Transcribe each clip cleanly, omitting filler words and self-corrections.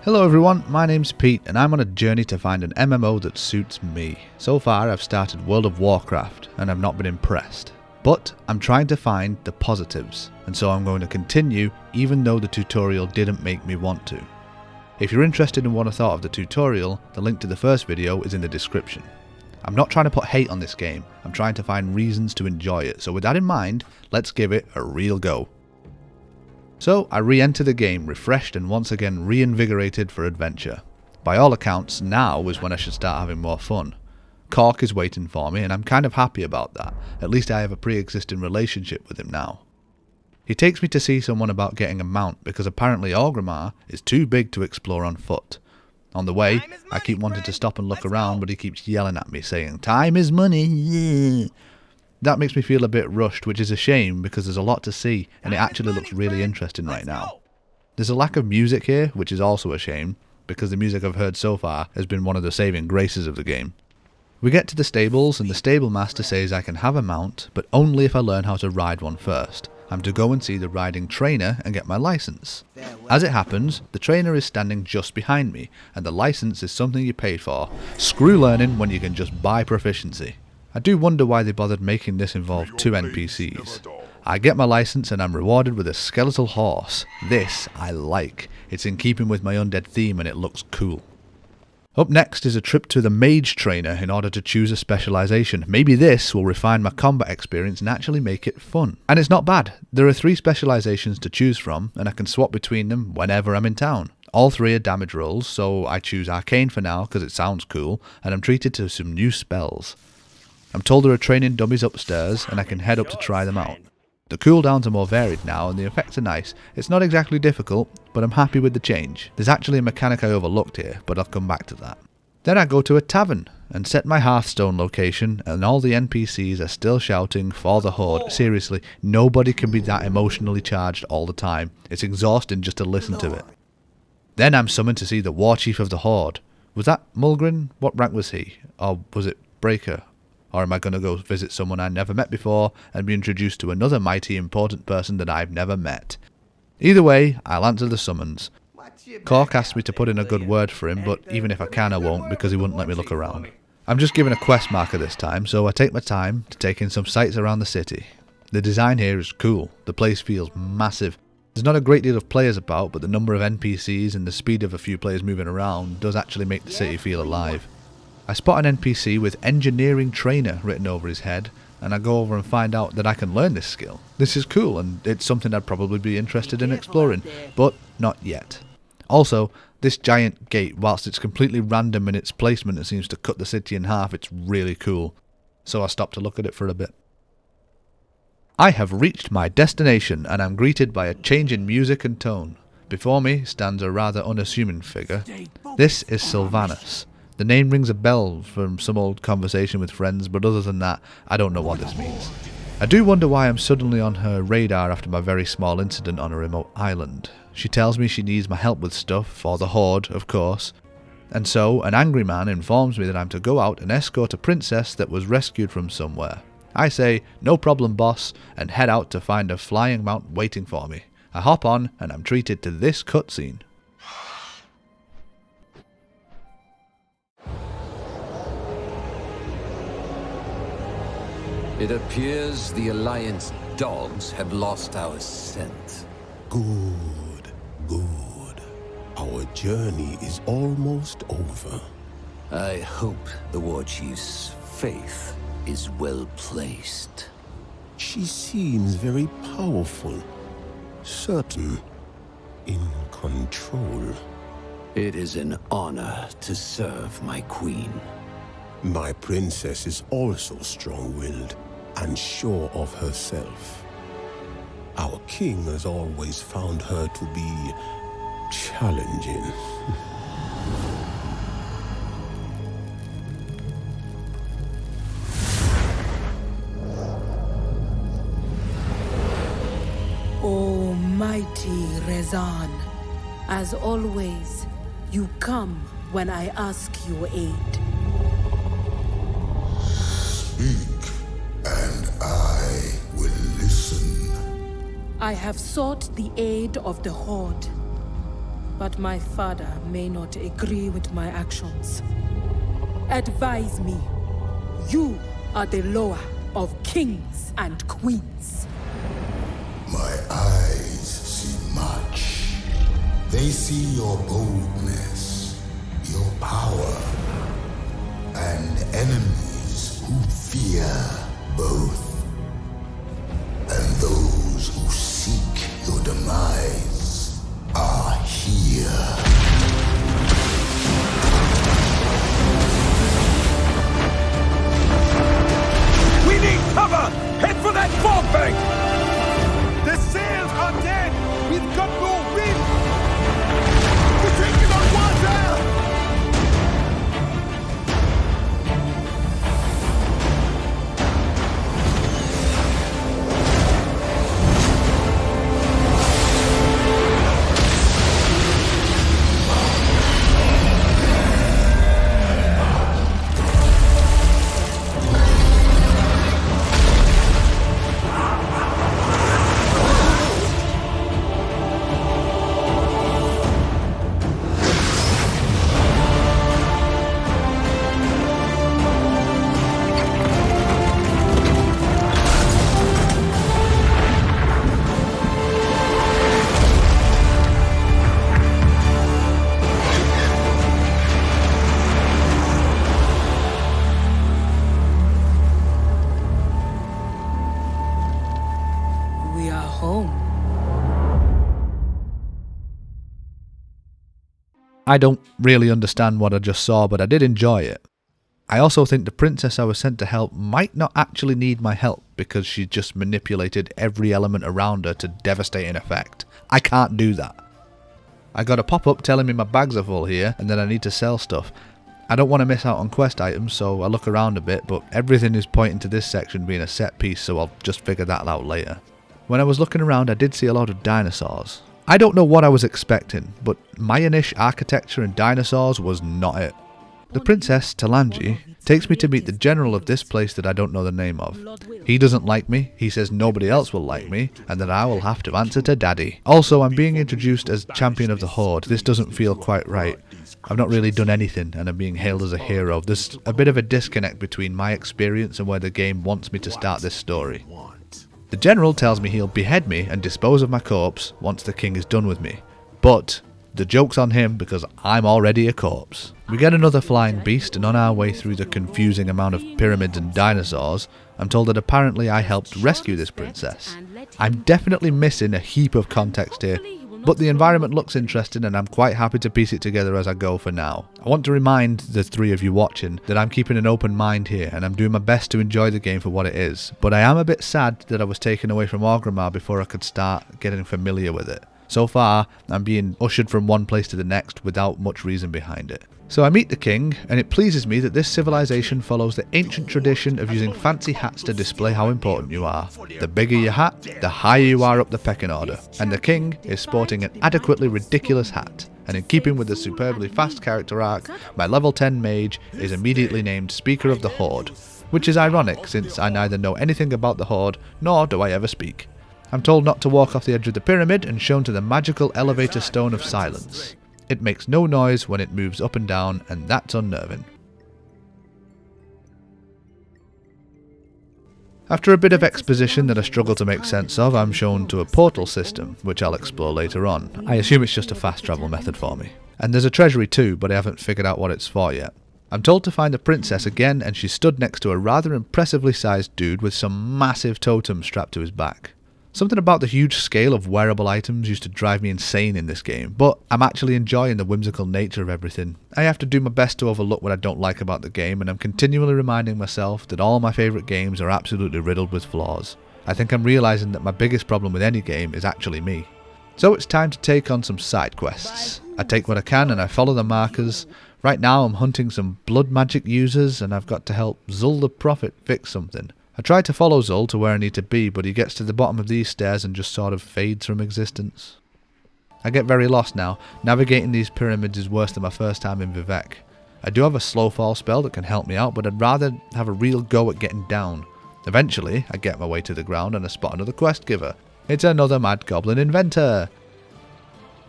Hello everyone, my name's Pete and I'm on a journey to find an MMO that suits me. So far I've started World of Warcraft and I've not been impressed. But I'm trying to find the positives, and so I'm going to continue even though the tutorial didn't make me want to. If you're interested in what I thought of the tutorial, the link to the first video is in the description. I'm not trying to put hate on this game, I'm trying to find reasons to enjoy it, so with that in mind, let's give it a real go. So I re-enter the game refreshed and once again reinvigorated for adventure. By all accounts, now is when I should start having more fun. Cork is waiting for me and I'm kind of happy about that, at least I have a pre-existing relationship with him now. He takes me to see someone about getting a mount because apparently Orgrimmar is too big to explore on foot. On the way, I keep wanting to stop and look around, but he keeps yelling at me saying, "Time is money." Yeah. That makes me feel a bit rushed, which is a shame because there's a lot to see and it actually looks really interesting right now. There's a lack of music here, which is also a shame because the music I've heard so far has been one of the saving graces of the game. We get to the stables and the stable master says I can have a mount, but only if I learn how to ride one first. I'm to go and see the riding trainer and get my license. As it happens, the trainer is standing just behind me and the license is something you pay for. Screw learning when you can just buy proficiency. I do wonder why they bothered making this involve two NPCs. I get my license and I'm rewarded with a skeletal horse. This I like. It's in keeping with my undead theme and it looks cool. Up next is a trip to the Mage trainer in order to choose a specialization. Maybe this will refine my combat experience and actually make it fun. And it's not bad. There are 3 specializations to choose from and I can swap between them whenever I'm in town. All 3 are damage rolls, so I choose Arcane for now because it sounds cool and I'm treated to some new spells. I'm told there are training dummies upstairs and I can head up to try them out. The cooldowns are more varied now and the effects are nice. It's not exactly difficult, but I'm happy with the change. There's actually a mechanic I overlooked here, but I'll come back to that. Then I go to a tavern and set my Hearthstone location and all the NPCs are still shouting for the Horde. Seriously, nobody can be that emotionally charged all the time. It's exhausting just to listen to it. Then I'm summoned to see the Warchief of the Horde. Was that Mulgrin? What rank was he? Or was it Breaker? Or am I going to go visit someone I never met before and be introduced to another mighty important person that I've never met? Either way, I'll answer the summons. Cork asked me to put in a good word for him, but even if I can I won't because he wouldn't let me look around. I'm just given a quest marker this time, so I take my time to take in some sights around the city. The design here is cool, the place feels massive. There's not a great deal of players about, but the number of NPCs and the speed of a few players moving around does actually make the city feel alive. I spot an NPC with Engineering Trainer written over his head, and I go over and find out that I can learn this skill. This is cool, and it's something I'd probably be interested in exploring, but not yet. Also, this giant gate, whilst it's completely random in its placement and seems to cut the city in half, it's really cool. So I stop to look at it for a bit. I have reached my destination, and I'm greeted by a change in music and tone. Before me stands a rather unassuming figure. This is Sylvanas. The name rings a bell from some old conversation with friends, but other than that, I don't know what this means. I do wonder why I'm suddenly on her radar after my very small incident on a remote island. She tells me she needs my help with stuff, for the Horde, of course. And so, an angry man informs me that I'm to go out and escort a princess that was rescued from somewhere. I say, "No problem, boss," and head out to find a flying mount waiting for me. I hop on, and I'm treated to this cutscene. It appears the Alliance dogs have lost our scent. Good, good. Our journey is almost over. I hope the Warchief's faith is well placed. She seems very powerful, certain, in control. It is an honor to serve my queen. My princess is also strong-willed and sure of herself. Our king has always found her to be challenging. Almighty Rezan, as always, you come when I ask your aid. Speak, and I will listen. I have sought the aid of the Horde, but my father may not agree with my actions. Advise me. You are the lower of kings and queens. My eyes see much. They see your boldness, your power, and enemies who fear both. And those who seek your demise are here. We need cover! Head for that fog bank! The sails are dead! We've got no wind! We're taking on water! I don't really understand what I just saw, but I did enjoy it. I also think the princess I was sent to help might not actually need my help because she just manipulated every element around her to devastating effect. I can't do that. I got a pop-up telling me my bags are full here and that I need to sell stuff. I don't want to miss out on quest items, so I look around a bit, but everything is pointing to this section being a set piece, so I'll just figure that out later. When I was looking around, I did see a lot of dinosaurs. I don't know what I was expecting, but Mayanish architecture and dinosaurs was not it. The princess, Talanji, takes me to meet the general of this place that I don't know the name of. He doesn't like me, he says nobody else will like me, and that I will have to answer to daddy. Also, I'm being introduced as champion of the horde. This doesn't feel quite right. I've not really done anything, and I'm being hailed as a hero. There's a bit of a disconnect between my experience and where the game wants me to start this story. The general tells me he'll behead me and dispose of my corpse once the king is done with me. But the joke's on him because I'm already a corpse. We get another flying beast, and on our way through the confusing amount of pyramids and dinosaurs, I'm told that apparently I helped rescue this princess. I'm definitely missing a heap of context here, but the environment looks interesting and I'm quite happy to piece it together as I go for now. I want to remind the three of you watching that I'm keeping an open mind here and I'm doing my best to enjoy the game for what it is, but I am a bit sad that I was taken away from Orgrimmar before I could start getting familiar with it. So far, I'm being ushered from one place to the next without much reason behind it. So I meet the king, and it pleases me that this civilization follows the ancient tradition of using fancy hats to display how important you are. The bigger your hat, the higher you are up the pecking order, and the king is sporting an adequately ridiculous hat. And in keeping with the superbly fast character arc, my level 10 mage is immediately named Speaker of the Horde, which is ironic since I neither know anything about the Horde, nor do I ever speak. I'm told not to walk off the edge of the pyramid and shown to the magical elevator stone of silence. It makes no noise when it moves up and down, and that's unnerving. After a bit of exposition that I struggle to make sense of, I'm shown to a portal system, which I'll explore later on. I assume it's just a fast travel method for me. And there's a treasury too, but I haven't figured out what it's for yet. I'm told to find the princess again, and she's stood next to a rather impressively sized dude with some massive totems strapped to his back. Something about the huge scale of wearable items used to drive me insane in this game, but I'm actually enjoying the whimsical nature of everything. I have to do my best to overlook what I don't like about the game, and I'm continually reminding myself that all my favourite games are absolutely riddled with flaws. I think I'm realising that my biggest problem with any game is actually me. So it's time to take on some side quests. I take what I can and I follow the markers. Right now I'm hunting some blood magic users, and I've got to help Zul the Prophet fix something. I try to follow Zul to where I need to be, but he gets to the bottom of these stairs and just sort of fades from existence. I get very lost now. Navigating these pyramids is worse than my first time in Vivec. I do have a slow fall spell that can help me out, but I'd rather have a real go at getting down. Eventually, I get my way to the ground and I spot another quest giver. It's another mad goblin inventor.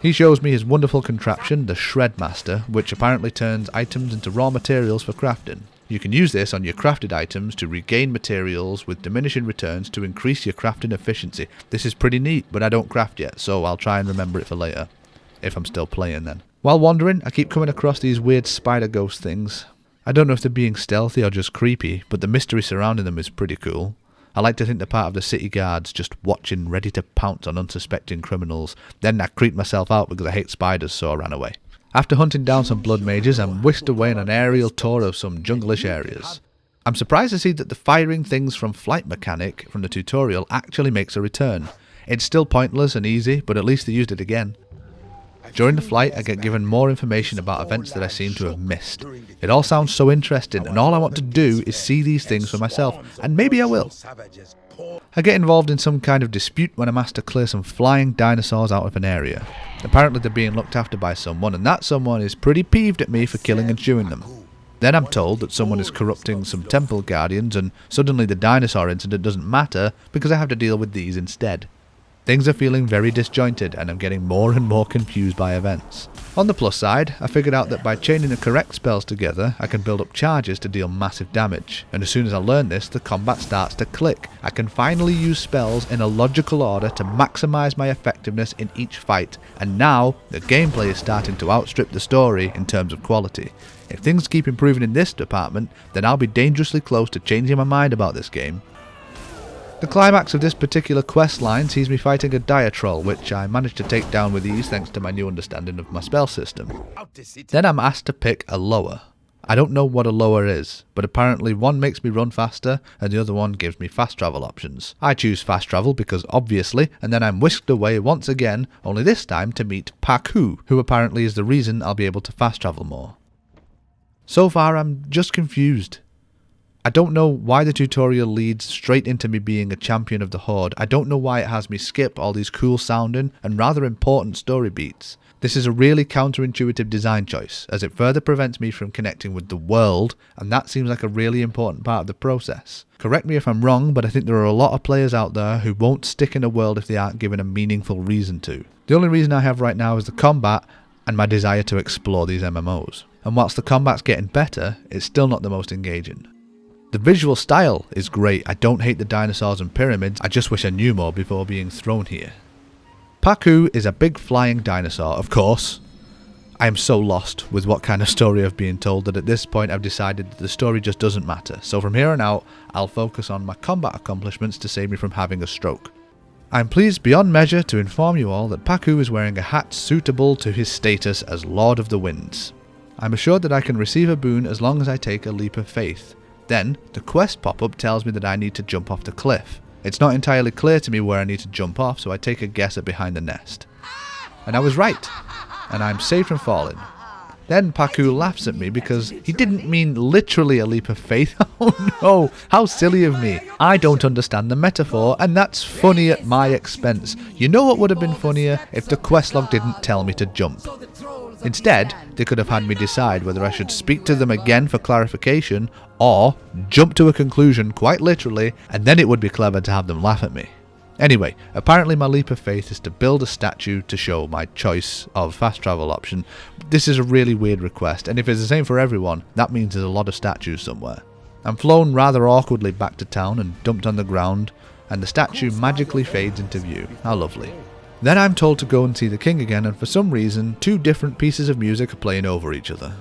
He shows me his wonderful contraption, the Shredmaster, which apparently turns items into raw materials for crafting. You can use this on your crafted items to regain materials with diminishing returns to increase your crafting efficiency. This is pretty neat, but I don't craft yet, so I'll try and remember it for later. If I'm still playing then. While wandering, I keep coming across these weird spider ghost things. I don't know if they're being stealthy or just creepy, but the mystery surrounding them is pretty cool. I like to think they're part of the city guards, just watching, ready to pounce on unsuspecting criminals. Then I creep myself out because I hate spiders, so I ran away. After hunting down some blood mages, I'm whisked away on an aerial tour of some junglish areas. I'm surprised to see that the firing things from flight mechanic from the tutorial actually makes a return. It's still pointless and easy, but at least they used it again. During the flight, I get given more information about events that I seem to have missed. It all sounds so interesting, and all I want to do is see these things for myself, and maybe I will. I get involved in some kind of dispute when I'm asked to clear some flying dinosaurs out of an area. Apparently they're being looked after by someone, and that someone is pretty peeved at me for killing and chewing them. Then I'm told that someone is corrupting some temple guardians, and suddenly the dinosaur incident doesn't matter because I have to deal with these instead. Things are feeling very disjointed, and I'm getting more and more confused by events. On the plus side, I figured out that by chaining the correct spells together, I can build up charges to deal massive damage, and as soon as I learn this, the combat starts to click. I can finally use spells in a logical order to maximise my effectiveness in each fight, and now the gameplay is starting to outstrip the story in terms of quality. If things keep improving in this department, then I'll be dangerously close to changing my mind about this game. The climax of this particular quest line sees me fighting a dire troll, which I managed to take down with ease thanks to my new understanding of my spell system. Then I'm asked to pick a lower. I don't know what a lower is, but apparently one makes me run faster and the other one gives me fast travel options. I choose fast travel because obviously, and then I'm whisked away once again, only this time to meet Paku, who apparently is the reason I'll be able to fast travel more. So far I'm just confused. I don't know why the tutorial leads straight into me being a champion of the Horde. I don't know why it has me skip all these cool sounding and rather important story beats. This is a really counterintuitive design choice, as it further prevents me from connecting with the world, and that seems like a really important part of the process. Correct me if I'm wrong, but I think there are a lot of players out there who won't stick in a world if they aren't given a meaningful reason to. The only reason I have right now is the combat and my desire to explore these MMOs. And whilst the combat's getting better, it's still not the most engaging. The visual style is great. I don't hate the dinosaurs and pyramids, I just wish I knew more before being thrown here. Paku is a big flying dinosaur, of course. I am so lost with what kind of story I've been told that at this point I've decided that the story just doesn't matter, so from here on out I'll focus on my combat accomplishments to save me from having a stroke. I'm pleased beyond measure to inform you all that Paku is wearing a hat suitable to his status as Lord of the Winds. I'm assured that I can receive a boon as long as I take a leap of faith. Then, the quest pop-up tells me that I need to jump off the cliff. It's not entirely clear to me where I need to jump off, so I take a guess at behind the nest. And I was right, and I'm safe from falling. Then Paku laughs at me because he didn't mean literally a leap of faith. Oh no, how silly of me. I don't understand the metaphor, and that's funny at my expense. You know what would have been funnier? If the questlog didn't tell me to jump. Instead, they could have had me decide whether I should speak to them again for clarification, or jump to a conclusion quite literally, and then it would be clever to have them laugh at me. Anyway, apparently my leap of faith is to build a statue to show my choice of fast travel option. This is a really weird request, and if it's the same for everyone, that means there's a lot of statues somewhere. I'm flown rather awkwardly back to town and dumped on the ground, and the statue magically fades into view. How lovely. Then I'm told to go and see the king again, and for some reason, two different pieces of music are playing over each other.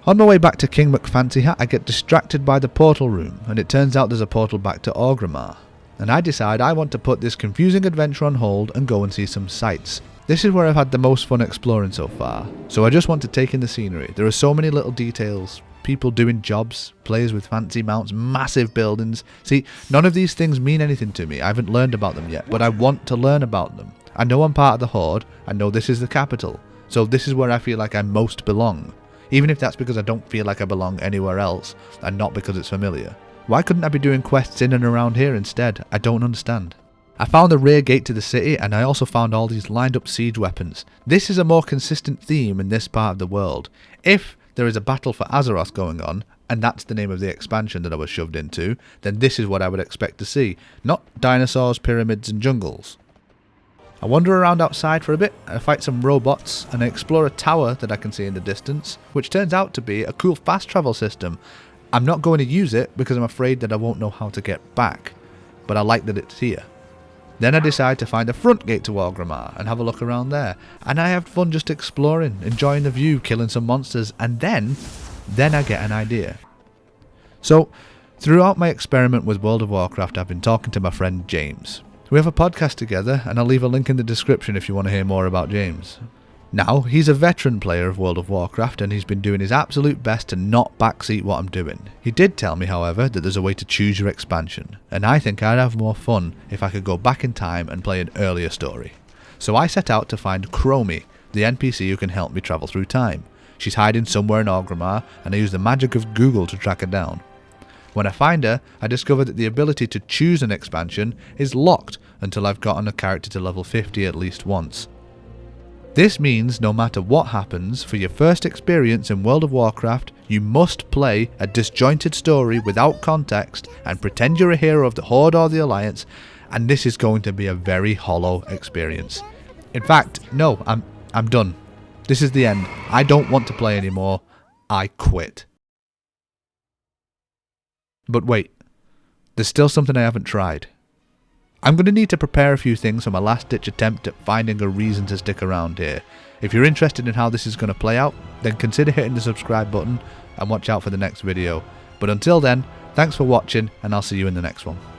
On my way back to King McFancyhat, I get distracted by the portal room, and it turns out there's a portal back to Orgrimmar. And I decide I want to put this confusing adventure on hold and go and see some sights. This is where I've had the most fun exploring so far, so I just want to take in the scenery. There are so many little details, people doing jobs, players with fancy mounts, massive buildings. See, none of these things mean anything to me. I haven't learned about them yet, but I want to learn about them. I know I'm part of the Horde, I know this is the capital, so this is where I feel like I most belong. Even if that's because I don't feel like I belong anywhere else, and not because it's familiar. Why couldn't I be doing quests in and around here instead? I don't understand. I found the rear gate to the city, and I also found all these lined up siege weapons. This is a more consistent theme in this part of the world. If there is a battle for Azeroth going on, and that's the name of the expansion that I was shoved into, then this is what I would expect to see, not dinosaurs, pyramids and jungles. I wander around outside for a bit, I fight some robots, and I explore a tower that I can see in the distance, which turns out to be a cool fast travel system. I'm not going to use it because I'm afraid that I won't know how to get back, but I like that it's here. Then I decide to find the front gate to Orgrimmar and have a look around there, and I have fun just exploring, enjoying the view, killing some monsters, and then I get an idea. So, throughout my experiment with World of Warcraft, I've been talking to my friend James. We have a podcast together, and I'll leave a link in the description if you want to hear more about James. Now, he's a veteran player of World of Warcraft, and he's been doing his absolute best to not backseat what I'm doing. He did tell me, however, that there's a way to choose your expansion, and I think I'd have more fun if I could go back in time and play an earlier story. So I set out to find Chromie, the NPC who can help me travel through time. She's hiding somewhere in Orgrimmar, and I use the magic of Google to track her down. When I find her, I discover that the ability to choose an expansion is locked until I've gotten a character to level 50 at least once. This means no matter what happens, for your first experience in World of Warcraft, you must play a disjointed story without context and pretend you're a hero of the Horde or the Alliance, and this is going to be a very hollow experience. In fact, no, I'm done. This is the end. I don't want to play anymore. I quit. But wait, there's still something I haven't tried. I'm going to need to prepare a few things for my last ditch attempt at finding a reason to stick around here. If you're interested in how this is going to play out, then consider hitting the subscribe button and watch out for the next video. But until then, thanks for watching and I'll see you in the next one.